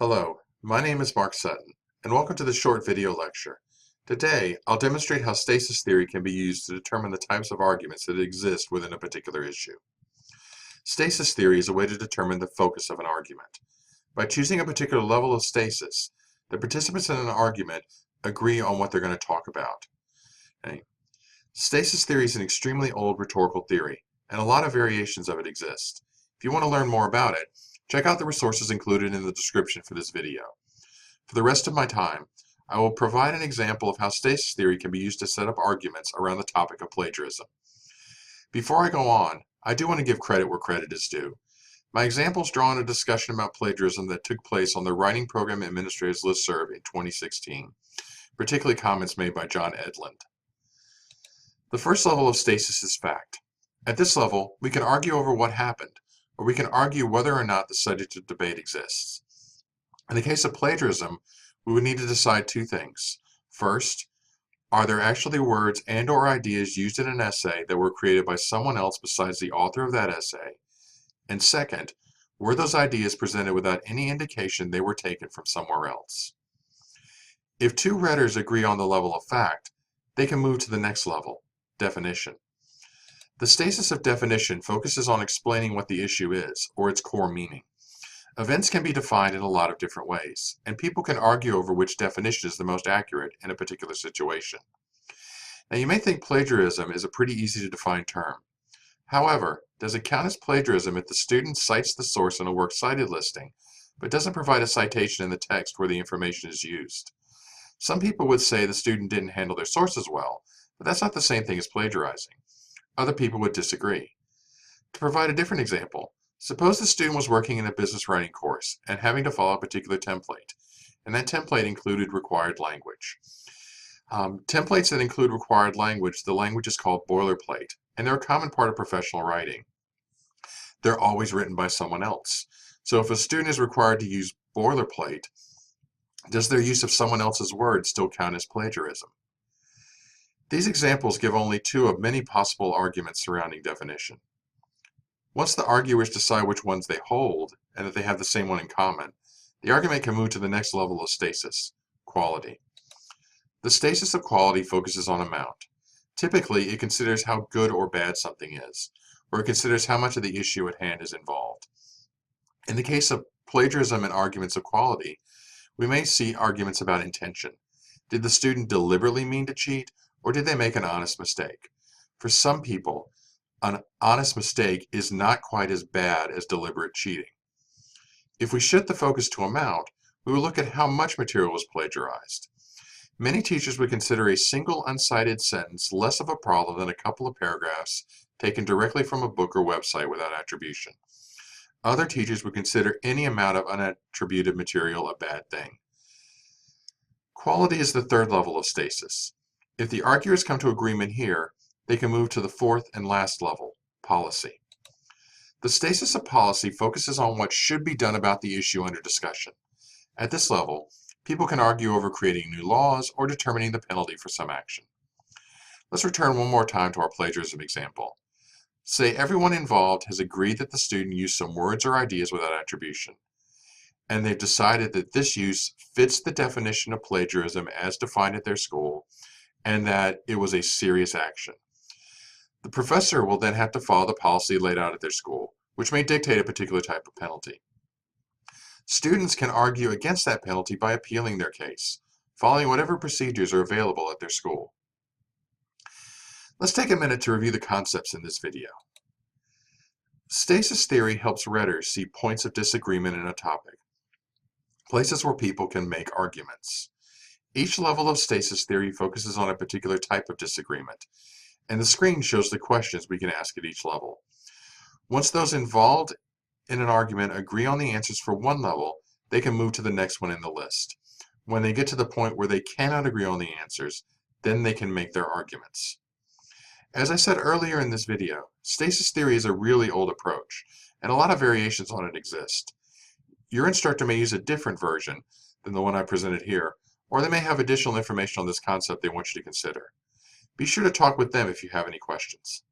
Hello, my name is Mark Sutton, and welcome to this short video lecture. Today, I'll demonstrate how stasis theory can be used to determine the types of arguments that exist within a particular issue. Stasis theory is a way to determine the focus of an argument. By choosing a particular level of stasis, the participants in an argument agree on what they're going to talk about. Okay. Stasis theory is an extremely old rhetorical theory, and a lot of variations of it exist. If you want to learn more about it, check out the resources included in the description for this video. For the rest of my time, I will provide an example of how stasis theory can be used to set up arguments around the topic of plagiarism. Before I go on, I do want to give credit where credit is due. My examples draw on a discussion about plagiarism that took place on the Writing Program Administrators listserv in 2016, particularly comments made by John Edlund. The first level of stasis is fact. At this level, we can argue over what happened, or we can argue whether or not the subject of debate exists. In the case of plagiarism, we would need to decide two things. First, are there actually words and/or ideas used in an essay that were created by someone else besides the author of that essay? And second, were those ideas presented without any indication they were taken from somewhere else? If two readers agree on the level of fact, they can move to the next level, definition. The stasis of definition focuses on explaining what the issue is, or its core meaning. Events can be defined in a lot of different ways, and people can argue over which definition is the most accurate in a particular situation. Now, you may think plagiarism is a pretty easy to define term. However, does it count as plagiarism if the student cites the source in a works cited listing, but doesn't provide a citation in the text where the information is used? Some people would say the student didn't handle their sources well, but that's not the same thing as plagiarizing. Other people would disagree. To provide a different example, suppose the student was working in a business writing course and having to follow a particular template, and that template included required language. Templates that include required language, the language is called boilerplate, and they're a common part of professional writing. They're always written by someone else. So if a student is required to use boilerplate, does their use of someone else's words still count as plagiarism? These examples give only two of many possible arguments surrounding definition. Once the arguers decide which ones they hold, and that they have the same one in common, the argument can move to the next level of stasis, quality. The stasis of quality focuses on amount. Typically, it considers how good or bad something is, or it considers how much of the issue at hand is involved. In the case of plagiarism and arguments of quality, we may see arguments about intention. Did the student deliberately mean to cheat, or did they make an honest mistake? For some people, an honest mistake is not quite as bad as deliberate cheating. If we shift the focus to amount, we will look at how much material was plagiarized. Many teachers would consider a single uncited sentence less of a problem than a couple of paragraphs taken directly from a book or website without attribution. Other teachers would consider any amount of unattributed material a bad thing. Quality is the third level of stasis. If the arguers come to agreement here, they can move to the fourth and last level, policy. The stasis of policy focuses on what should be done about the issue under discussion. At this level, people can argue over creating new laws or determining the penalty for some action. Let's return one more time to our plagiarism example. Say everyone involved has agreed that the student used some words or ideas without attribution, and they've decided that this use fits the definition of plagiarism as defined at their school, and that it was a serious action. The professor will then have to follow the policy laid out at their school, which may dictate a particular type of penalty. Students can argue against that penalty by appealing their case, following whatever procedures are available at their school. Let's take a minute to review the concepts in this video. Stasis theory helps readers see points of disagreement in a topic, places where people can make arguments. Each level of stasis theory focuses on a particular type of disagreement, and the screen shows the questions we can ask at each level. Once those involved in an argument agree on the answers for one level, they can move to the next one in the list. When they get to the point where they cannot agree on the answers, then they can make their arguments. As I said earlier in this video, stasis theory is a really old approach, and a lot of variations on it exist. Your instructor may use a different version than the one I presented here, or they may have additional information on this concept they want you to consider. Be sure to talk with them if you have any questions.